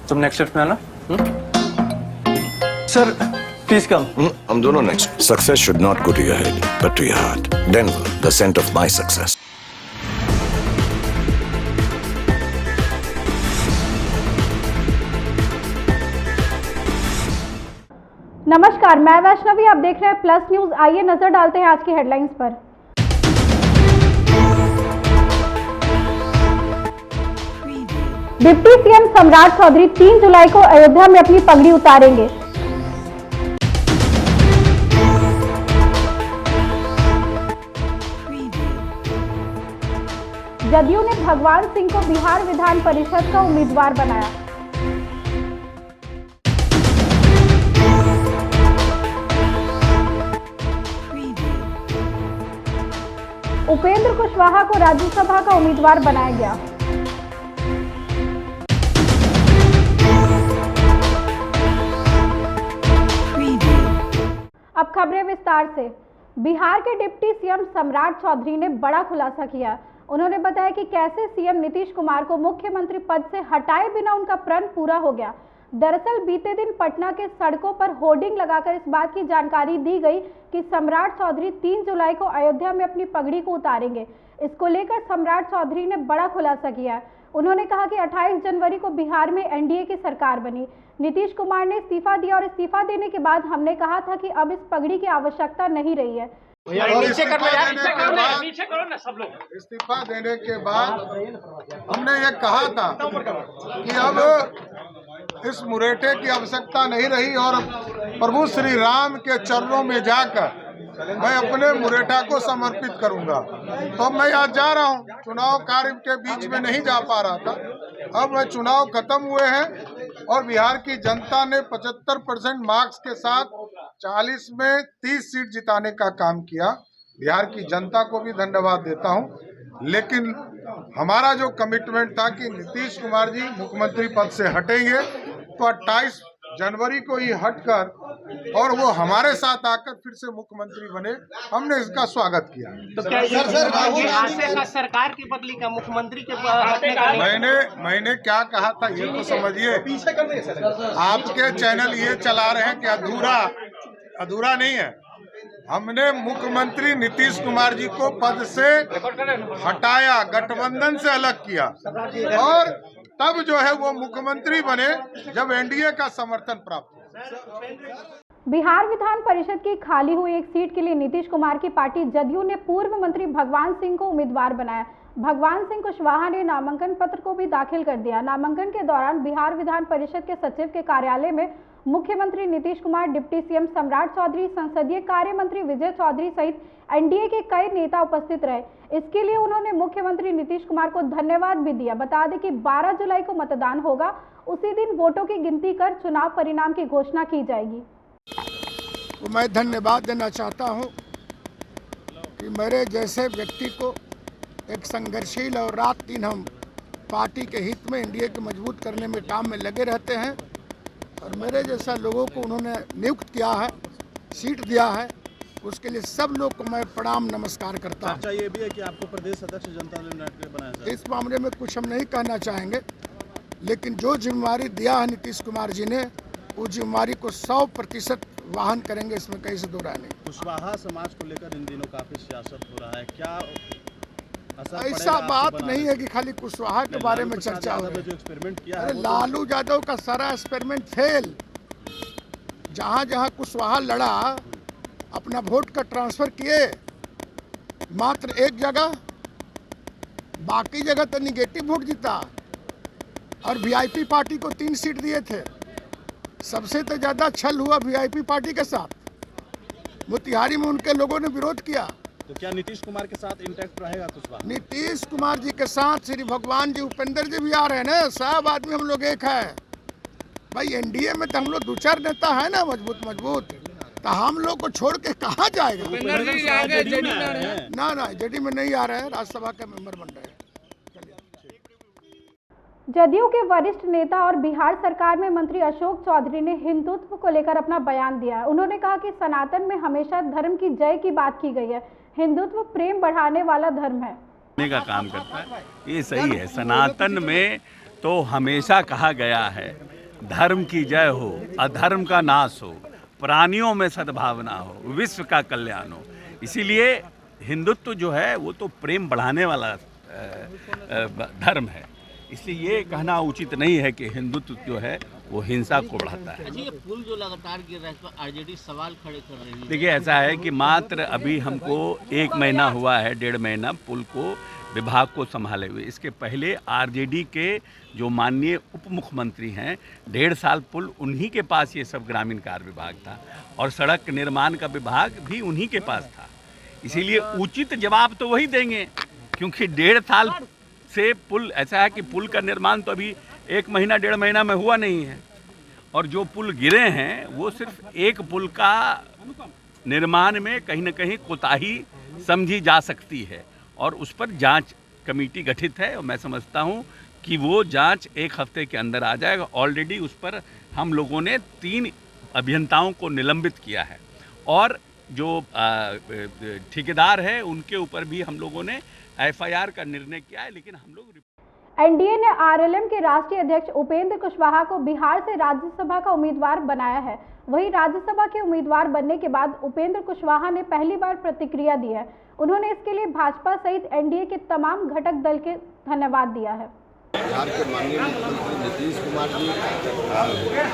तुम next shift में आना। Sir please come. हम दोनों next. Success should not go to your head but to your heart. Denver, the center of my success. नमस्कार, मैं वैष्णवी, आप देख रहे हैं प्लस न्यूज। आइए नजर डालते हैं आज की हेडलाइंस पर। डिप्टी सीएम सम्राट चौधरी 3 जुलाई को अयोध्या में अपनी पगड़ी उतारेंगे। जदयू ने भगवान सिंह को बिहार विधान परिषद का उम्मीदवार बनाया। उपेंद्र कुशवाहा को राज्यसभा का उम्मीदवार बनाया गया। अब खबरें विस्तार से। बिहार के डिप्टी सीएम सम्राट चौधरी ने बड़ा खुलासा किया। उन्होंने बताया कि कैसे सीएम नीतीश कुमार को मुख्यमंत्री पद से हटाए बिना उनका प्रण पूरा हो गया। दरअसल बीते दिन पटना के सड़कों पर होर्डिंग लगाकर इस बात की जानकारी दी गई कि सम्राट चौधरी 3 जुलाई को अयोध्या में अपनी पगड़ी को उतारेंगे। इसको लेकर सम्राट चौधरी ने बड़ा खुलासा किया। उन्होंने कहा कि 28 जनवरी को बिहार में एनडीए की सरकार बनी। नीतीश कुमार ने इस्तीफा दिया और इस्तीफा देने के बाद हमने कहा था कि अब इस पगड़ी की आवश्यकता नहीं रही है। इस्तीफा देने के बाद हमने ये कहा था कि अब इस मुरेठे की आवश्यकता नहीं रही और प्रभु श्री राम के चरणों में जाकर मैं अपने मुरेठा को समर्पित करूंगा। तो मैं आज जा रहा हूं। चुनाव कार्य के बीच में नहीं जा पा रहा था। अब मैं चुनाव खत्म हुए हैं और बिहार की जनता ने 75% मार्क्स के साथ 40 में 30 सीट जिताने का काम किया। बिहार की जनता को भी धन्यवाद देता हूं। लेकिन हमारा जो कमिटमेंट था कि नीतीश कुमार जी मुख्यमंत्री पद से हटेंगे, तो 28 जनवरी को ही हटकर और वो हमारे साथ आकर फिर से मुख्यमंत्री बने, हमने इसका स्वागत किया। तो क्या सरकार की बदली का मुख्यमंत्री के मैंने क्या कहा था ये तो समझिए। आपके चैनल ये चला रहे हैं कि अधूरा नहीं है। हमने मुख्यमंत्री नीतीश कुमार जी को पद से हटाया, गठबंधन से अलग किया और तब जो है वो मुख्यमंत्री बने जब एनडीए का समर्थन प्राप्त हुआ। बिहार विधान परिषद की खाली हुई एक सीट के लिए नीतीश कुमार की पार्टी जदयू ने पूर्व मंत्री भगवान सिंह को उम्मीदवार बनाया। भगवान सिंह कुशवाहा ने नामांकन पत्र को भी दाखिल कर दिया। नामांकन के दौरान बिहार विधान परिषद के सचिव के कार्यालय में मुख्यमंत्री नीतीश कुमार, डिप्टी सीएम सम्राट चौधरी, संसदीय कार्य मंत्री विजय चौधरी सहित एनडीए के कई नेता उपस्थित रहे। इसके लिए उन्होंने मुख्यमंत्री नीतीश कुमार को धन्यवाद भी दिया। बता दें कि 12 जुलाई को मतदान होगा। उसी दिन वोटों की गिनती कर चुनाव परिणाम की घोषणा की जाएगी। तो मैं धन्यवाद देना चाहता हूं कि मेरे जैसे व्यक्ति को एक संघर्षशील और रात दिन हम पार्टी के हित में एनडीए को मजबूत करने में काम में लगे रहते हैं और मेरे जैसा लोगों को उन्होंने नियुक्त किया है, सीट दिया है, उसके लिए सब लोग को मैं प्रणाम नमस्कार करता हूँ। ये भी है कि आपको प्रदेश अध्यक्ष जनता दल यूनाइटेड बनाया। इस मामले में कुछ हम नहीं कहना चाहेंगे, लेकिन जो जिम्मेवारी दिया है नीतीश कुमार जी ने, उस जिम्मेवारी को 100% वाहन करेंगे, इसमें कहीं से दो राय नहीं। कुशवाहा समाज को लेकर इन दिनों काफी सियासत हो रहा है, क्या ऐसा बात नहीं है कि खाली कुशवाहा के बारे में चर्चा हो रही है। जो एक्सपेरिमेंट किया अरे लालू यादव का सारा एक्सपेरिमेंट फेल। जहां जहां कुशवाहा लड़ा, अपना वोट का ट्रांसफर किए मात्र एक जगह, बाकी जगह तो निगेटिव वोट जीता और वीआईपी पार्टी को 3 सीट दिए थे। सबसे तो ज्यादा छल हुआ वीआईपी पार्टी के साथ। मोतिहारी में उनके लोगों ने विरोध किया। तो क्या नीतीश कुमार के साथ इंटैक्ट रहेगा कुशवाहा? नीतीश कुमार जी के साथ श्री भगवान जी, उपेंद्र जी भी आ रहे हैं ना। सब आदमी हम लोग एक है भाई। एनडीए में तो हम लोग 2-4 नेता है ना मजबूत, तो हम लोग को छोड़ के कहाँ जाएगा? ना जेडी में नहीं आ रहे हैं, राज्यसभा के मेंबर बन रहे हैं। जदयू के वरिष्ठ नेता और बिहार सरकार में मंत्री अशोक चौधरी ने हिंदुत्व को लेकर अपना बयान दिया। उन्होंने कहा कि सनातन में हमेशा धर्म की जय की बात की गई है। हिंदुत्व प्रेम बढ़ाने वाला धर्म है। का काम करता है, ये सही है। सनातन में तो हमेशा कहा गया है धर्म की जय हो, अधर्म का नाश हो, प्राणियों में सद्भावना हो, विश्व का कल्याण हो। इसीलिए हिंदुत्व जो है वो तो प्रेम बढ़ाने वाला धर्म है। इसलिए ये कहना उचित नहीं है कि हिंदुत्व जो है वो हिंसा को बढ़ाता है। अच्छा, ये पुल जो लगातार गिर रहा है, इस पर आरजेडी सवाल खड़े कर रही है। देखिए, ऐसा है कि मात्र अभी हमको 1 महीना हुआ है, 1.5 महीना पुल को विभाग को संभाले हुए। इसके पहले आरजेडी के जो माननीय उप मुख्यमंत्री हैं, 1.5 साल पुल उन्हीं के पास ये सब ग्रामीण कार्य विभाग था और सड़क निर्माण का विभाग भी उन्हीं के पास था। इसीलिए उचित जवाब तो वही देंगे, क्योंकि 1.5 साल से पुल, ऐसा है कि पुल का निर्माण तो अभी 1 महीना 1.5 महीना में हुआ नहीं है, और जो पुल गिरे हैं वो सिर्फ एक पुल का निर्माण में कहीं ना कहीं कोताही समझी जा सकती है, और उस पर जांच कमेटी गठित है और मैं समझता हूं कि वो जांच 1 हफ्ते के अंदर आ जाएगा। ऑलरेडी उस पर हम लोगों ने 3 अभियंताओं को निलंबित किया है, और जो ठेकेदार है उनके ऊपर भी हम लोगों ने FIR का निर्णय किया है। लेकिन हम लोग एनडीए ने आरएलएम के राष्ट्रीय अध्यक्ष उपेंद्र कुशवाहा को बिहार से राज्यसभा का उम्मीदवार बनाया है। वहीं राज्यसभा के उम्मीदवार बनने के बाद उपेंद्र कुशवाहा ने पहली बार प्रतिक्रिया दी है। उन्होंने इसके लिए भाजपा सहित एनडीए के तमाम घटक दल के धन्यवाद दिया है। बिहार के माननीय मुख्यमंत्री नीतीश कुमार जी,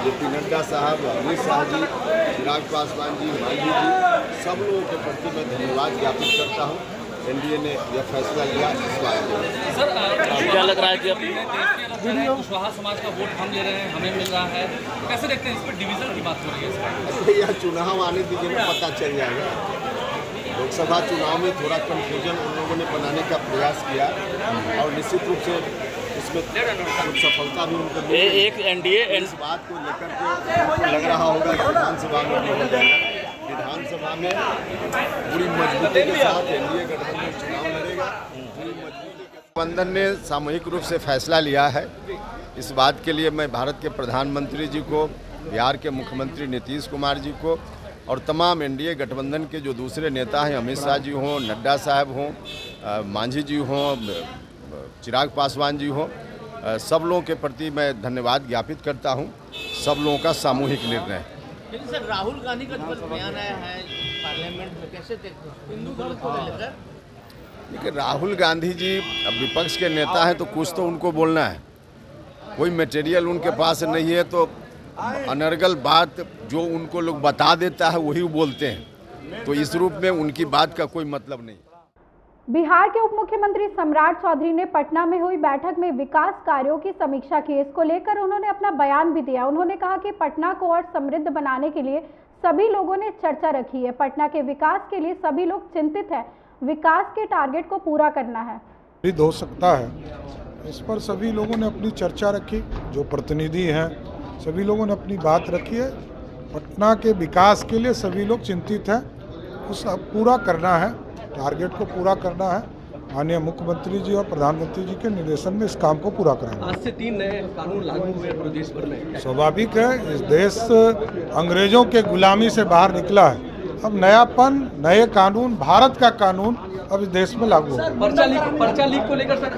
JP नड्डा साहब, अमित शाह जी, चिराग पासवान जी, मांझी जी, सब लोगों के प्रति मैं धन्यवाद ज्ञापित करता हूँ। एनडीए ने यह फैसला लिया। सर, क्या लग रहा है कि अब कुशवाहा समाज का वोट हम ले रहे हैं, हमें मिल रहा है, कैसे देखते हैं? इस पर डिवीजन की बात हो रही है। यह चुनाव आने दीजिए, में पता चल जाएगा। लोकसभा चुनाव में थोड़ा कन्फ्यूजन उन लोगों ने बनाने का प्रयास किया और निश्चित रूप से इसमें सफलता भी उनको मिली। एक एनडीए इस बात को लेकर के लग रहा होगा कि विधानसभा में भी हो जाएगा। विधानसभा में पूरी मजबूती के साथ एनडीए गठबंधन चुनाव लड़ेगा। पूरी मजबूती के गठबंधन ने सामूहिक रूप से फैसला लिया है। इस बात के लिए मैं भारत के प्रधानमंत्री जी को, बिहार के मुख्यमंत्री नीतीश कुमार जी को और तमाम एनडीए गठबंधन के जो दूसरे नेता हैं, अमित शाह जी हों, नड्डा साहब हों, मांझी जी हों, चिराग पासवान जी हों, सब लोगों के प्रति मैं धन्यवाद ज्ञापित करता हूं। सब लोगों का सामूहिक निर्णय। लेकिन सर, राहुल गांधी का जो बयान आया है पार्लियामेंट में, कैसे देखते हैं हिंदू धर्म को लेकर? देखिए, राहुल गांधी जी अब विपक्ष के नेता हैं तो कुछ तो उनको बोलना है। कोई मटेरियल उनके पास नहीं है तो अनर्गल बात जो उनको लोग बता देता है वही बोलते हैं, तो इस रूप में उनकी बात का कोई मतलब नहीं। बिहार के उप मुख्यमंत्री सम्राट चौधरी ने पटना में हुई बैठक में विकास कार्यों की समीक्षा की। इसको लेकर उन्होंने अपना बयान भी दिया। उन्होंने कहा कि पटना को और समृद्ध बनाने के लिए सभी लोगों ने चर्चा रखी है। पटना के विकास के लिए सभी लोग चिंतित हैं। विकास के टारगेट को पूरा करना है। हो सकता है, इस पर सभी लोगों ने अपनी चर्चा रखी। जो प्रतिनिधि हैं सभी लोगों ने अपनी बात रखी है। पटना के विकास के लिए सभी लोग चिंतित हैं। उस पूरा करना है, टारगेट को पूरा करना है। माननीय मुख्यमंत्री जी और प्रधानमंत्री जी के निर्देशन में इस काम को पूरा कराना। आज से 3 नए कानून लागू हुए पूरे देश भर में। स्वाभाविक है, इस देश अंग्रेजों के गुलामी से बाहर निकला है। अब नयापन, नए कानून, भारत का कानून अब इस देश में लागू होगा। पर्चा लीक को लेकर सर,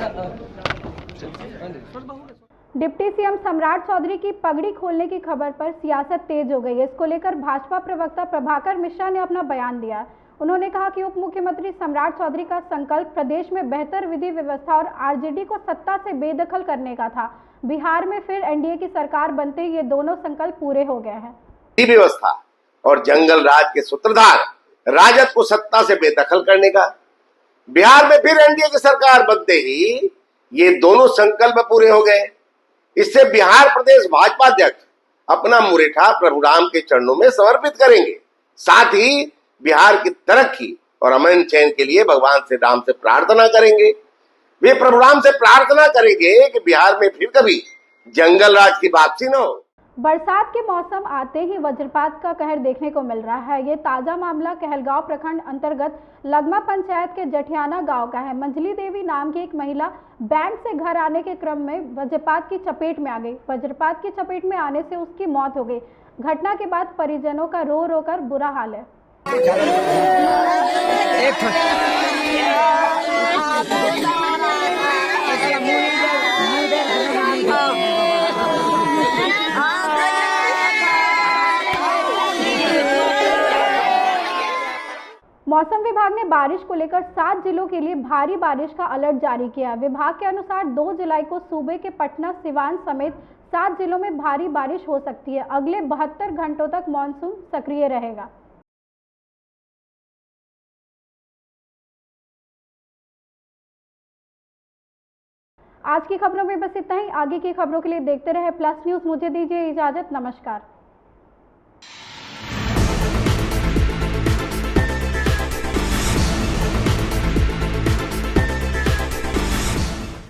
डिप्टी सीएम सम्राट चौधरी की पगड़ी खोलने की खबर पर सियासत तेज हो गई है। इसको लेकर भाजपा प्रवक्ता प्रभाकर मिश्रा ने अपना बयान दिया। उन्होंने कहा कि उप मुख्यमंत्री सम्राट चौधरी का संकल्प प्रदेश में बेहतर विधि व्यवस्था और आरजेडी को सत्ता से बेदखल करने का था। बिहार में फिर एनडीए की सरकार बनते ही ये दोनों संकल्प पूरे हो गए हैं। व्यवस्था और जंगल राज के सूत्रधार राजद को सत्ता से बेदखल करने का, बिहार में फिर एनडीए की सरकार बनते ही ये दोनों संकल्प पूरे हो गए। इससे बिहार प्रदेश भाजपा अध्यक्ष अपना मुरेठा प्रभु राम के चरणों में समर्पित करेंगे। साथ ही बिहार की तरक्की और अमन चैन के लिए भगवान श्री राम से प्रार्थना करेंगे। वे प्रभु राम से प्रार्थना करेंगे कि बिहार में फिर कभी जंगल राज की वापसी न हो। बरसात के मौसम आते ही वज्रपात का कहर देखने को मिल रहा है। ये ताजा मामला कहलगांव प्रखंड अंतर्गत लगमा पंचायत के जठियाना गांव का है। मंजली देवी नाम की एक महिला बैंक से घर आने के क्रम में वज्रपात की चपेट में आ गई। वज्रपात की चपेट में आने से उसकी मौत हो गई। घटना के बाद परिजनों का रो रो कर बुरा हाल है। हाँ मौसम विभाग ने बारिश को लेकर 7 जिलों के लिए भारी बारिश का अलर्ट जारी किया। विभाग के अनुसार 2 जुलाई को सूबे के पटना, सिवान समेत 7 जिलों में भारी बारिश हो सकती है। अगले 72 घंटों तक मॉनसून सक्रिय रहेगा। आज की खबरों में बस इतना ही। आगे की खबरों के लिए देखते रहे प्लस न्यूज। मुझे दीजिए इजाजत। नमस्कार।